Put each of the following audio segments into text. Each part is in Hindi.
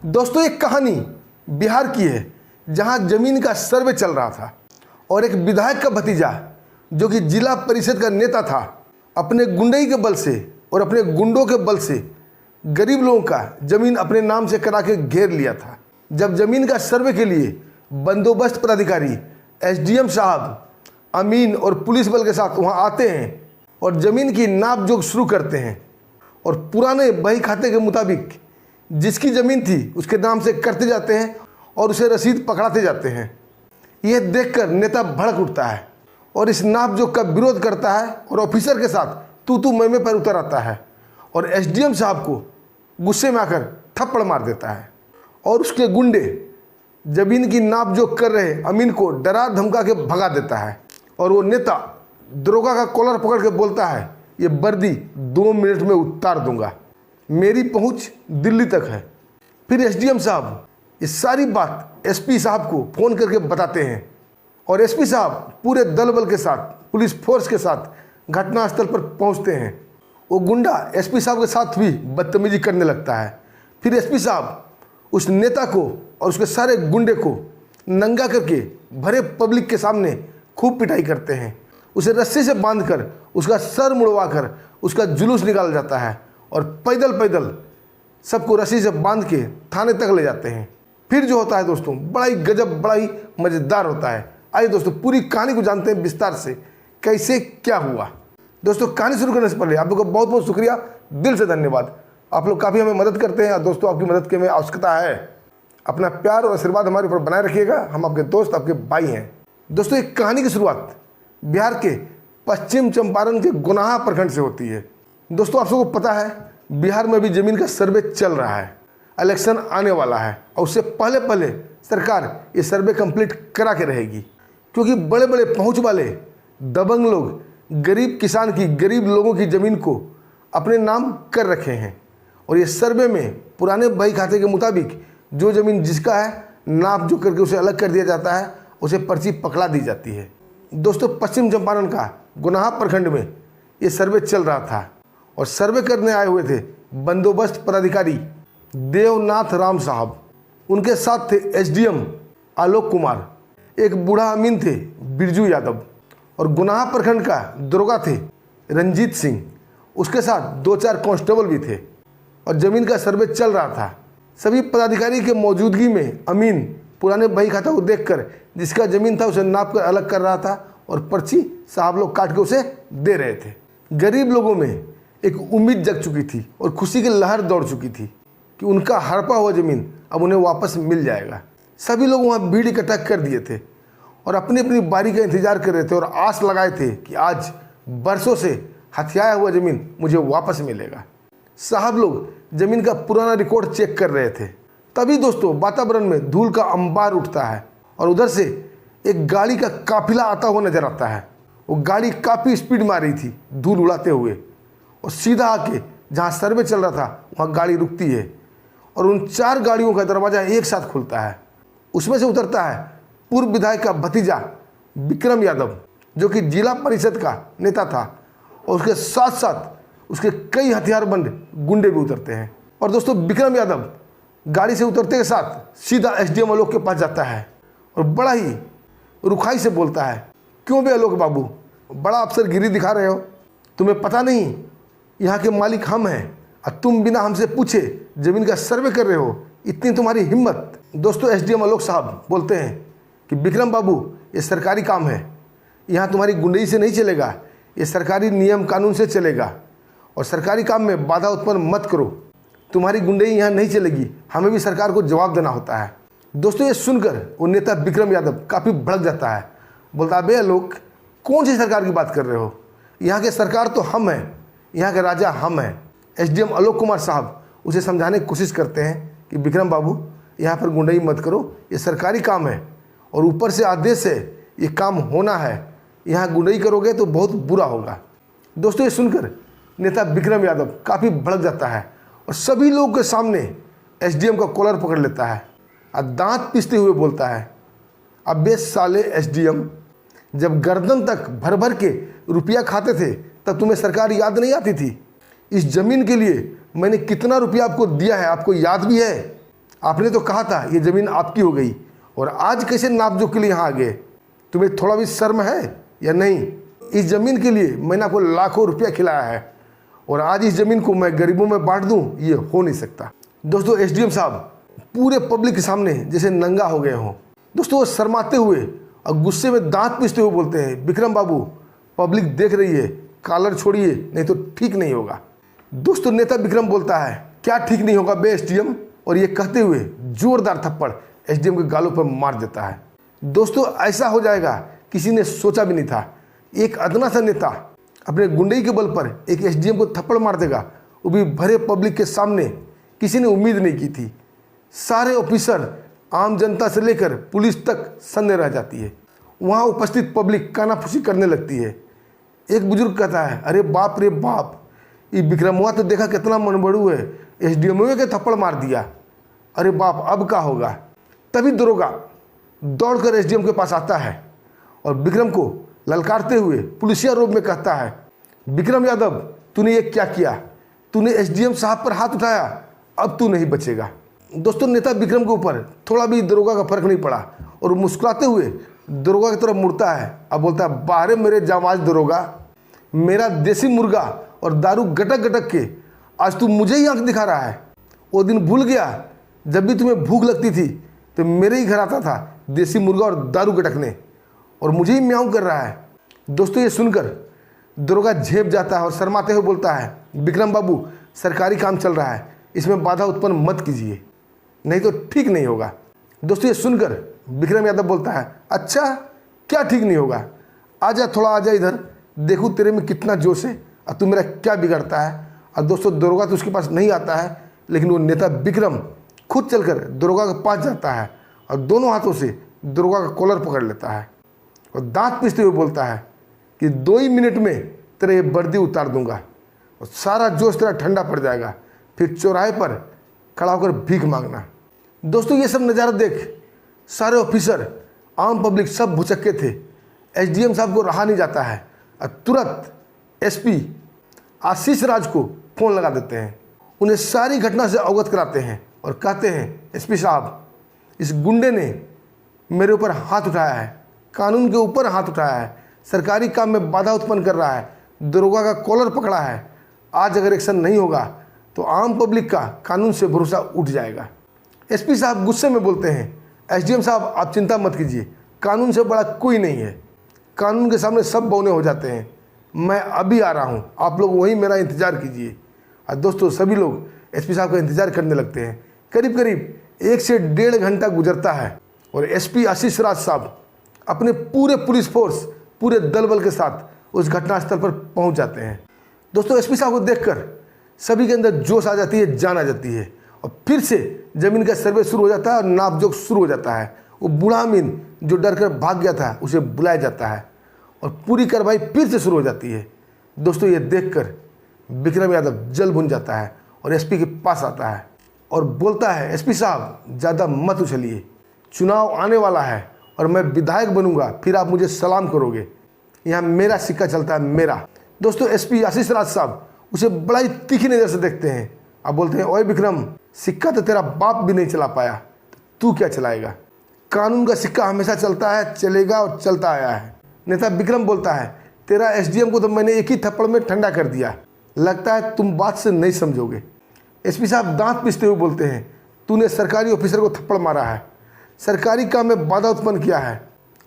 दोस्तों एक कहानी बिहार की है जहां जमीन का सर्वे चल रहा था और एक विधायक का भतीजा जो कि जिला परिषद का नेता था अपने गुंडई के बल से और अपने गुंडों के बल से गरीब लोगों का जमीन अपने नाम से करा के घेर लिया था। जब जमीन का सर्वे के लिए बंदोबस्त पदाधिकारी एसडीएम साहब अमीन और पुलिस बल के साथ वहां आते हैं और ज़मीन की नाप जोख शुरू करते हैं और पुराने बही खाते के मुताबिक जिसकी ज़मीन थी उसके नाम से करते जाते हैं और उसे रसीद पकड़ाते जाते हैं। यह देखकर नेता भड़क उठता है और इस नाप जोख का विरोध करता है और ऑफिसर के साथ तू मैं पर उतर आता है और एसडीएम साहब को गुस्से में आकर थप्पड़ मार देता है और उसके गुंडे जमीन की नाप जोख कर रहे अमीन को डरा धमका के भगा देता है और वो नेता दरोगा का कॉलर पकड़ के बोलता है, ये वर्दी 2 मिनट में उतार दूंगा, मेरी पहुंच दिल्ली तक है। फिर एसडीएम साहब ये सारी बात एसपी साहब को फ़ोन करके बताते हैं और एसपी साहब पूरे दल बल के साथ पुलिस फोर्स के साथ घटनास्थल पर पहुंचते हैं। वो गुंडा एसपी साहब के साथ भी बदतमीजी करने लगता है। फिर एसपी साहब उस नेता को और उसके सारे गुंडे को नंगा करके भरे पब्लिक के सामने खूब पिटाई करते हैं। उसे रस्सी से बांधकर उसका सर मुड़वाकर उसका जुलूस निकाला जाता है और पैदल पैदल सबको रस्सी से बांध के थाने तक ले जाते हैं। फिर जो होता है दोस्तों बड़ा ही गजब, बड़ा ही मज़ेदार होता है। आइए दोस्तों पूरी कहानी को जानते हैं विस्तार से कैसे क्या हुआ। दोस्तों कहानी शुरू करने से पहले आप लोगों का बहुत बहुत शुक्रिया, दिल से धन्यवाद। आप लोग काफ़ी हमें मदद करते हैं और दोस्तों आपकी मदद की हमें आवश्यकता है। अपना प्यार और आशीर्वाद हमारे ऊपर बनाए रखिएगा। हम आपके दोस्त, आपके भाई हैं। दोस्तों एक कहानी की शुरुआत बिहार के पश्चिम चंपारण के गुनाहा प्रखंड से होती है। दोस्तों आप सबको पता है बिहार में भी ज़मीन का सर्वे चल रहा है, इलेक्शन आने वाला है और उससे पहले पहले सरकार ये सर्वे कंप्लीट करा के रहेगी क्योंकि बड़े बड़े पहुंच वाले दबंग लोग गरीब किसान की, गरीब लोगों की ज़मीन को अपने नाम कर रखे हैं और ये सर्वे में पुराने बही खाते के मुताबिक जो ज़मीन जिसका है नाप जो करके उसे अलग कर दिया जाता है, उसे पर्ची पकड़ा दी जाती है। दोस्तों पश्चिम चंपारण का गुनाहा प्रखंड में ये सर्वे चल रहा था और सर्वे करने आए हुए थे बंदोबस्त पदाधिकारी देवनाथ राम साहब, उनके साथ थे एसडीएम आलोक कुमार, एक बूढ़ा अमीन थे बिरजू यादव और गुनाहा प्रखंड का दरोगा थे रंजीत सिंह, उसके साथ 2-4 कांस्टेबल भी थे और ज़मीन का सर्वे चल रहा था। सभी पदाधिकारी के मौजूदगी में अमीन पुराने बही खाता को देखकर जिसका ज़मीन था उसे नाप कर अलग कर रहा था और पर्ची साहब लोग काट के उसे दे रहे थे। गरीब लोगों में एक उम्मीद जग चुकी थी और खुशी की लहर दौड़ चुकी थी कि उनका हड़पा हुआ ज़मीन अब उन्हें वापस मिल जाएगा। सभी लोग वहाँ भीड़ इकट्ठा कर दिए थे और अपनी अपनी बारी का इंतजार कर रहे थे और आस लगाए थे कि आज बरसों से हथियाया हुआ ज़मीन मुझे वापस मिलेगा। साहब लोग ज़मीन का पुराना रिकॉर्ड चेक कर रहे थे। तभी दोस्तों वातावरण में धूल का अंबार उठता है और उधर से एक गाड़ी का काफिला आता हुआ नजर आता है। वो गाड़ी काफ़ी स्पीड में आ रही थी धूल उड़ाते हुए और सीधा आके जहाँ सर्वे चल रहा था वहाँ गाड़ी रुकती है और उन 4 गाड़ियों का दरवाज़ा एक साथ खुलता है। उसमें से उतरता है पूर्व विधायक का भतीजा विक्रम यादव जो कि जिला परिषद का नेता था और उसके साथ साथ उसके कई हथियारबंद गुंडे भी उतरते हैं। और दोस्तों विक्रम यादव गाड़ी से उतरते के साथ सीधा एसडीएम आलोक के पास जाता है और बड़ा ही रुखाई से बोलता है, क्यों बे आलोक बाबू, बड़ा अफसरगिरी दिखा रहे हो? तुम्हें पता नहीं यहाँ के मालिक हम हैं और तुम बिना हमसे पूछे ज़मीन का सर्वे कर रहे हो, इतनी तुम्हारी हिम्मत। दोस्तों एसडीएम आलोक साहब बोलते हैं कि विक्रम बाबू ये सरकारी काम है, यहाँ तुम्हारी गुंडई से नहीं चलेगा, ये सरकारी नियम कानून से चलेगा और सरकारी काम में बाधा उत्पन्न मत करो, तुम्हारी गुंडई यहाँ नहीं चलेगी, हमें भी सरकार को जवाब देना होता है। दोस्तों ये सुनकर वो नेता विक्रम यादव काफ़ी भड़क जाता है, बोलता बे आलोक कौन सी सरकार की बात कर रहे हो, यहाँ के सरकार तो हम हैं, यहाँ के राजा हम हैं। एसडीएम आलोक कुमार साहब उसे समझाने की कोशिश करते हैं कि विक्रम बाबू यहाँ पर गुंडई मत करो, ये सरकारी काम है और ऊपर से आदेश है, ये काम होना है, यहाँ गुंडई करोगे तो बहुत बुरा होगा। दोस्तों ये सुनकर नेता विक्रम यादव काफ़ी भड़क जाता है और सभी लोगों के सामने एसडीएम का कॉलर पकड़ लेता है और दांत पीसते हुए बोलता है, अबे साले एसडीएम, जब गर्दन तक भर भर के रुपया खाते थे तब तुम्हें सरकार याद नहीं आती थी? इस ज़मीन के लिए मैंने कितना रुपया आपको दिया है आपको याद भी है? आपने तो कहा था ये ज़मीन आपकी हो गई, और आज कैसे नापजोख के लिए यहाँ आ गए? तुम्हें थोड़ा भी शर्म है या नहीं? इस ज़मीन के लिए मैंने आपको लाखों रुपया खिलाया है, और आज इस ज़मीन को मैं गरीबों में बांट दूँ, ये हो नहीं सकता। दोस्तों, एसडीएम साहब पूरे पब्लिक के सामने जैसे नंगा हो गए हों। दोस्तों, वो शर्माते हुए और गुस्से में दांत पीसते हुए बोलते हैं, विक्रम बाबू, पब्लिक देख रही है, कॉलर छोड़िए, नहीं तो ठीक नहीं होगा। दोस्तों, नेता विक्रम बोलता है, क्या ठीक नहीं होगा बे एसडीएम? और ये कहते हुए जोरदार थप्पड़ एसडीएम के गालों पर मार देता है। दोस्तों, ऐसा हो जाएगा किसी ने सोचा भी नहीं था। एक अदना सा नेता अपने गुंडई के बल पर एक एसडीएम को थप्पड़ मार देगा, वो भी भरे पब्लिक के सामने। किसी ने उम्मीद नहीं की थी। सारे ऑफिसर, आम जनता से लेकर पुलिस तक सन्ने रह जाती है। वहाँ उपस्थित पब्लिक कानाफूसी करने लगती है। एक बुजुर्ग कहता है, अरे बाप रे बाप, ये विक्रमुआ तो देखा कितना मनबड़ू है, एसडीएम के थप्पड़ मार दिया। अरे बाप, अब क्या होगा? तभी दरोगा दौड़कर एसडीएम के पास आता है और विक्रम को ललकारते हुए पुलिसिया रूप में कहता है, विक्रम यादव, तूने ये क्या किया? तूने एसडीएम साहब पर हाथ उठाया, अब तू नहीं बचेगा। दोस्तों, नेता विक्रम के ऊपर थोड़ा भी दरोगा का फर्क नहीं पड़ा और मुस्कुराते हुए दरोगा की तरफ मुड़ता है और बोलता है, बाहर मेरे जामाज दरोगा, मेरा देसी मुर्गा और दारू गटक गटक के आज तू मुझे ही आंख दिखा रहा है। वो दिन भूल गया जब भी तुम्हें भूख लगती थी तो मेरे ही घर आता था देसी मुर्गा और दारू गटकने, और मुझे ही म्याऊं कर रहा है। दोस्तों, ये सुनकर दरोगा झेप जाता है और शर्माते हुए बोलता है, विक्रम बाबू, सरकारी काम चल रहा है, इसमें बाधा उत्पन्न मत कीजिए, नहीं तो ठीक नहीं होगा। दोस्तों, ये सुनकर विक्रम यादव बोलता है, अच्छा क्या ठीक नहीं होगा? आजा, थोड़ा आजा इधर, देखूँ तेरे में कितना जोश है और तू मेरा क्या बिगड़ता है। और दोस्तों, दरोगा तो उसके पास नहीं आता है, लेकिन वो नेता विक्रम खुद चलकर दरोगा के पास जाता है और दोनों हाथों से दरोगा का कॉलर पकड़ लेता है और दांत पीसते हुए बोलता है कि 2 ही मिनट में तेरे ये वर्दी उतार दूंगा और सारा जोश तेरा ठंडा पड़ जाएगा, फिर चौराहे पर खड़ा होकर भीख मांगना। दोस्तों, ये सब नज़ारा देख सारे ऑफिसर, आम पब्लिक सब भुचक्के थे। एसडीएम साहब को रहा नहीं जाता है और तुरंत एसपी आशीष राज को फ़ोन लगा देते हैं। उन्हें सारी घटना से अवगत कराते हैं और कहते हैं, एसपी साहब, इस गुंडे ने मेरे ऊपर हाथ उठाया है, कानून के ऊपर हाथ उठाया है, सरकारी काम में बाधा उत्पन्न कर रहा है, दरोगा का कॉलर पकड़ा है। आज अगर एक्शन नहीं होगा तो आम पब्लिक का कानून से भरोसा उठ जाएगा। एसपी साहब गुस्से में बोलते हैं, एसडीएम साहब, आप चिंता मत कीजिए, कानून से बड़ा कोई नहीं है, कानून के सामने सब बौने हो जाते हैं, मैं अभी आ रहा हूँ, आप लोग वहीं मेरा इंतज़ार कीजिए। और दोस्तों, सभी लोग एसपी साहब का इंतज़ार करने लगते हैं। करीब करीब 1 से 1.5 घंटा गुजरता है और एसपी आशीष राज साहब अपने पूरे पुलिस फोर्स, पूरे दल बल के साथ उस घटनास्थल पर पहुंच जाते हैं। दोस्तों, एसपी साहब को देखकर सभी के अंदर जोश आ जाती है, जान आ जाती है और फिर से ज़मीन का सर्वे शुरू हो जाता है और नापजोख शुरू हो जाता है। वो बूढ़ा अमीन जो डर कर भाग गया था, उसे बुलाया जाता है और पूरी कार्रवाई फिर से शुरू हो जाती है। दोस्तों, ये देखकर विक्रम यादव जल भुन जाता है और एसपी के पास आता है और बोलता है, एसपी साहब, ज़्यादा मत उछलिए, चुनाव आने वाला है और मैं विधायक बनूंगा, फिर आप मुझे सलाम करोगे, यहाँ मेरा सिक्का चलता है, मेरा। दोस्तों, एसपी आशीष राज साहब उसे बड़ा ही तीखी नज़र से देखते हैं। आप बोलते हैं, ओए विक्रम, सिक्का तो तेरा बाप भी नहीं चला पाया, तो तू क्या चलाएगा? कानून का सिक्का हमेशा चलता है, चलेगा और चलता आया है। नेता विक्रम बोलता है, तेरा एसडीएम को तो मैंने एक ही थप्पड़ में ठंडा कर दिया, लगता है तुम बात से नहीं समझोगे। एसपी साहब दांत पीसते हुए बोलते हैं, तूने सरकारी ऑफिसर को थप्पड़ मारा है, सरकारी काम में बाधा उत्पन्न किया है,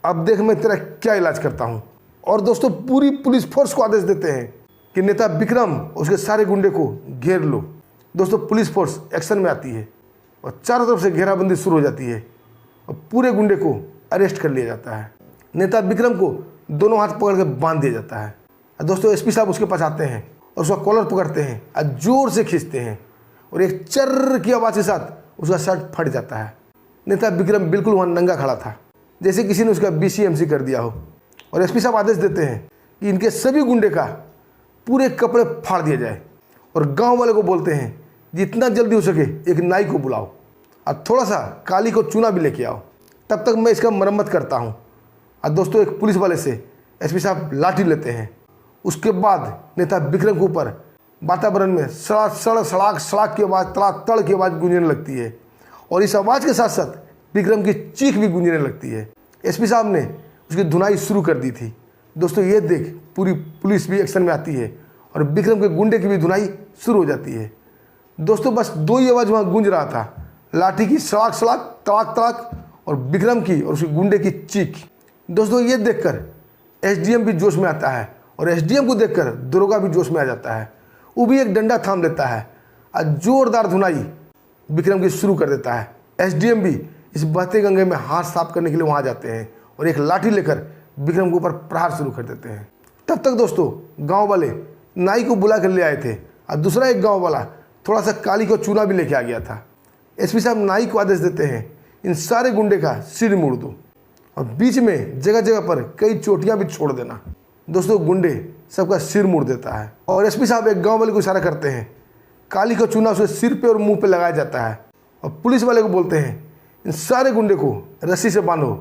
अब देख मैं तेरा क्या इलाज करता हूँ। और दोस्तों, पूरी पुलिस फोर्स को आदेश देते हैं कि नेता विक्रम उसके सारे गुंडे को घेर लो। दोस्तों, पुलिस फोर्स एक्शन में आती है और चारों तरफ से घेराबंदी शुरू हो जाती है और पूरे गुंडे को अरेस्ट कर लिया जाता है। नेता विक्रम को दोनों हाथ पकड़ के बांध दिया जाता है। दोस्तों, एसपी साहब उसके पास आते हैं और उसका कॉलर पकड़ते हैं और जोर से खींचते हैं और एक चर्र की आवाज़ के साथ उसका शर्ट फट जाता है। नेता विक्रम बिल्कुल वहाँ नंगा खड़ा था, जैसे किसी ने उसका बीसीएमसी कर दिया हो। और एसपी साहब आदेश देते हैं कि इनके सभी गुंडे का पूरे कपड़े फाड़ दिए जाए और गांव वाले को बोलते हैं, जितना जल्दी हो सके एक नाई को बुलाओ और थोड़ा सा काली को चूना भी लेके आओ, तब तक मैं इसका मरम्मत करता हूँ। और दोस्तों, एक पुलिस वाले से एसपी साहब लाठी लेते हैं। उसके बाद नेता विक्रम के ऊपर वातावरण में सड़ाक सड़ाक की आवाज़, तड़ाक तड़ की आवाज़ गूंजने लगती है और इस आवाज़ के साथ साथ विक्रम की चीख भी गूंजने लगती है। एसपी साहब ने उसकी धुनाई शुरू कर दी थी। दोस्तों ये देख पूरी पुलिस भी एक्शन में आती है और विक्रम के गुंडे की भी धुनाई शुरू हो जाती है। दोस्तों बस दो ही आवाज़ वहाँ गूंज रहा था, लाठी की सड़ाक सड़ाक तड़ाक तड़ाक और विक्रम की और उसके गुंडे की चीख। दोस्तों ये देखकर एसडीएम भी जोश में आता है और एसडीएम को देखकर दरोगा भी जोश में आ जाता है। वो भी एक डंडा थाम लेता है और जोरदार धुनाई विक्रम की शुरू कर देता है। एसडीएम भी इस बहते गंगे में हाथ साफ करने के लिए वहाँ जाते हैं और एक लाठी लेकर विक्रम के ऊपर प्रहार शुरू कर देते हैं। तब तक दोस्तों गांव वाले नाई को बुला कर ले आए थे और दूसरा एक गांव वाला थोड़ा सा काली को चूना भी लेके आ गया था। एसपी साहब नाई को आदेश देते हैं, इन सारे गुंडे का सिर मोड़ दो और बीच में जगह जगह पर कई चोटियां भी छोड़ देना। दोस्तों गुंडे सबका सिर मोड़ देता है और एसपी साहब एक गांव वाले को इशारा करते हैं, काली का चूना उसके सिर पे और मुंह पे लगाया जाता है और पुलिस वाले को बोलते हैं, इन सारे गुंडे को रस्सी से बांधो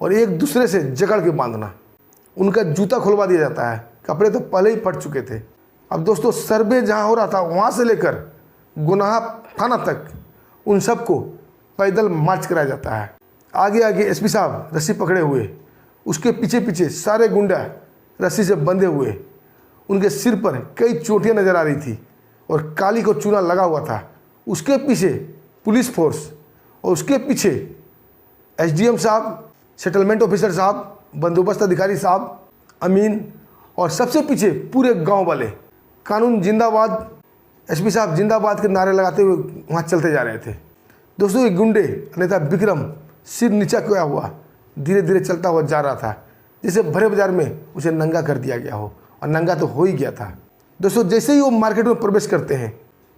और एक दूसरे से जकड़ के बांधना। उनका जूता खुलवा दिया जाता है, कपड़े तो पहले ही फट चुके थे। अब दोस्तों सर्वे जहाँ हो रहा था वहाँ से लेकर गुनाहा थाना तक उन सबको पैदल मार्च कराया जाता है। आगे आगे एसपी साहब रस्सी पकड़े हुए, उसके पीछे पीछे सारे गुंडा रस्सी से बंधे हुए। उनके सिर पर कई चोटियाँ नजर आ रही थी और काली को चूना लगा हुआ था। उसके पीछे पुलिस फोर्स और उसके पीछे एसडीएम साहब, सेटलमेंट ऑफिसर साहब, बंदोबस्त अधिकारी साहब, अमीन और सबसे पीछे पूरे गांव वाले कानून जिंदाबाद, एसपी साहब जिंदाबाद के नारे लगाते हुए वहाँ चलते जा रहे थे। दोस्तों ये गुंडे नेता विक्रम सिर नीचा किया हुआ धीरे धीरे चलता हुआ जा रहा था, जैसे भरे बाजार में उसे नंगा कर दिया गया हो, और नंगा तो हो ही गया था। दोस्तों जैसे ही वो मार्केट में प्रवेश करते हैं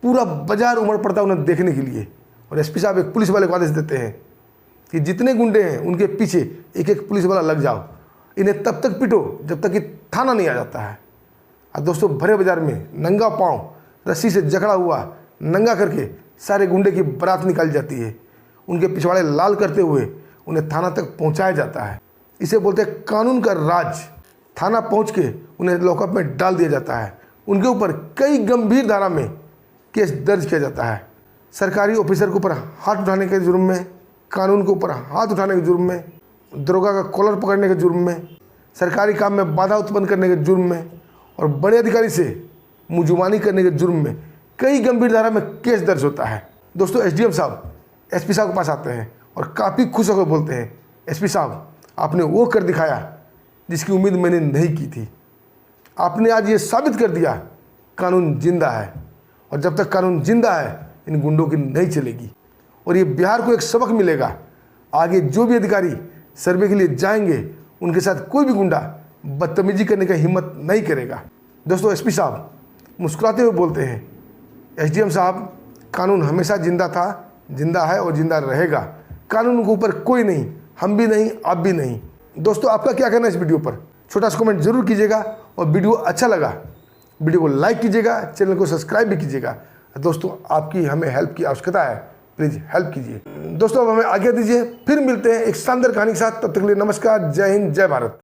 पूरा बाजार उमड़ पड़ता है उन्हें देखने के लिए, और एसपी साहब एक पुलिस वाले को आदेश देते हैं कि जितने गुंडे हैं उनके पीछे एक एक पुलिस वाला लग जाओ, इन्हें तब तक पीटो जब तक कि थाना नहीं आ जाता है। और दोस्तों भरे बाजार में नंगा पाँव रस्सी से जकड़ा हुआ नंगा करके सारे गुंडे की बारात निकाली जाती है। उनके पिछवाड़े लाल करते हुए उन्हें थाना तक पहुंचाया जाता है। इसे बोलते हैं कानून का राज। थाना पहुंच के उन्हें लॉकअप में डाल दिया जाता है। उनके ऊपर कई गंभीर धारा में केस दर्ज किया जाता है। सरकारी ऑफिसर के ऊपर हाथ उठाने के जुर्म में, कानून के ऊपर हाथ उठाने के जुर्म में, दरोगा का कॉलर पकड़ने के जुर्म में, सरकारी काम में बाधा उत्पन्न करने के जुर्म में और बड़े अधिकारी से मुजुबानी करने के जुर्म में कई गंभीर धारा में केस दर्ज होता है। दोस्तों एसडीएम साहब एसपी साहब के पास आते हैं और काफ़ी खुश होकर बोलते हैं, एसपी साहब आपने वो कर दिखाया जिसकी उम्मीद मैंने नहीं की थी। आपने आज ये साबित कर दिया कानून जिंदा है, और जब तक कानून जिंदा है इन गुंडों की नहीं चलेगी, और ये बिहार को एक सबक मिलेगा। आगे जो भी अधिकारी सर्वे के लिए जाएंगे उनके साथ कोई भी गुंडा बदतमीजी करने की हिम्मत नहीं करेगा। दोस्तों एसपी साहब मुस्कुराते हुए बोलते हैं, एसडीएम साहब कानून हमेशा जिंदा था, जिंदा है और जिंदा रहेगा। कानून के ऊपर कोई नहीं, हम भी नहीं, आप भी नहीं। दोस्तों आपका क्या कहना है इस वीडियो पर? छोटा सा कमेंट जरूर कीजिएगा, और वीडियो अच्छा लगा वीडियो को लाइक कीजिएगा, चैनल को सब्सक्राइब भी कीजिएगा। दोस्तों आपकी हमें हेल्प की आवश्यकता है, प्लीज़ हेल्प कीजिए। दोस्तों अब हमें आज्ञा दीजिए, फिर मिलते हैं एक शानदार कहानी के साथ। तब तक के लिए नमस्कार, जय हिंद, जय भारत।